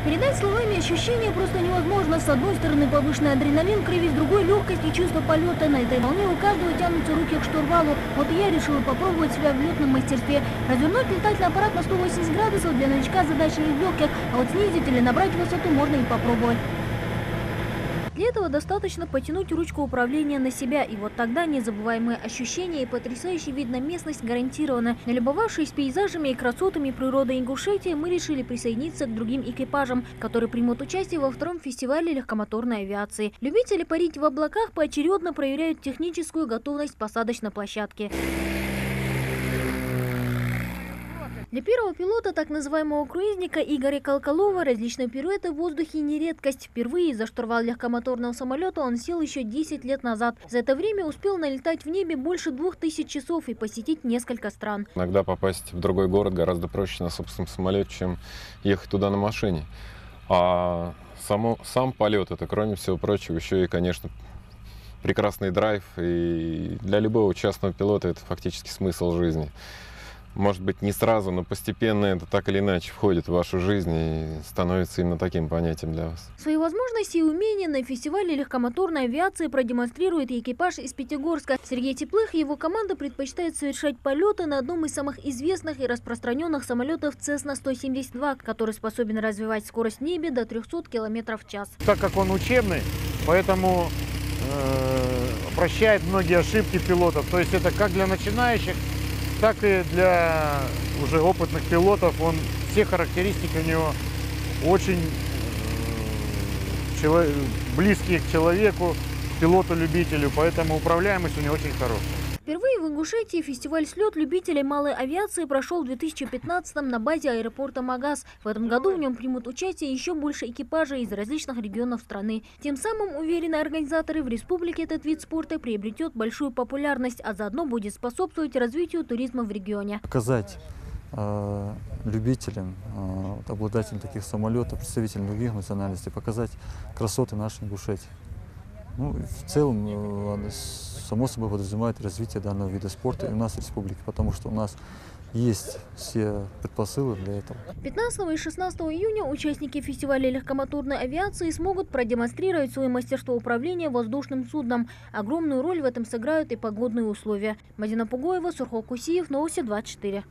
Передать словами ощущения просто невозможно. С одной стороны повышенный адреналин в крови, с другой легкость и чувство полета. На этой волне у каждого тянутся руки к штурвалу. Вот и я решила попробовать себя в летном мастерстве. Развернуть летательный аппарат на 180 градусов для новичка задача не из легких, а вот снизить или набрать высоту можно и попробовать. Для этого достаточно потянуть ручку управления на себя, и вот тогда незабываемые ощущения и потрясающий вид на местность гарантированы. Налюбовавшись пейзажами и красотами природы Ингушетии, мы решили присоединиться к другим экипажам, которые примут участие во втором фестивале легкомоторной авиации. Любители парить в облаках поочередно проверяют техническую готовность посадочной площадки. Для первого пилота так называемого круизника Игоря Колколова различные пируэты в воздухе не редкость. Впервые за штурвал легкомоторного самолета он сел еще 10 лет назад. За это время успел налетать в небе больше 2000 часов и посетить несколько стран. Иногда попасть в другой город гораздо проще на собственном самолете, чем ехать туда на машине. А сам полет — это, кроме всего прочего, еще и, конечно, прекрасный драйв. И для любого частного пилота это фактически смысл жизни. Может быть, не сразу, но постепенно это так или иначе входит в вашу жизнь и становится именно таким понятием для вас. Свои возможности и умения на фестивале легкомоторной авиации продемонстрирует и экипаж из Пятигорска. Сергей Теплых и его команда предпочитают совершать полеты на одном из самых известных и распространенных самолетов Cessna-172, который способен развивать скорость в небе до 300 км в час. Так как он учебный, поэтому прощает многие ошибки пилотов. То есть это как для начинающих, так и для уже опытных пилотов. Все характеристики у него очень близкие к человеку, пилоту-любителю, поэтому управляемость у него очень хорошая. Впервые в Ингушетии фестиваль «Слет» любителей малой авиации прошел в 2015-м на базе аэропорта Магаз. В этом году в нем примут участие еще больше экипажей из различных регионов страны. Тем самым, уверены организаторы, в республике этот вид спорта приобретет большую популярность, а заодно будет способствовать развитию туризма в регионе. Показать любителям, обладателям таких самолетов, представителям других национальностей, показать красоты нашей Ингушетии. Ну, в целом, само собой подразумевает развитие данного вида спорта и у нас в республике, потому что у нас есть все предпосылки для этого. 15 и 16 июня участники фестиваля легкомоторной авиации смогут продемонстрировать свое мастерство управления воздушным судном. Огромную роль в этом сыграют и погодные условия. Мадина Пугоева, Сурхо Кусиев, Новости 24.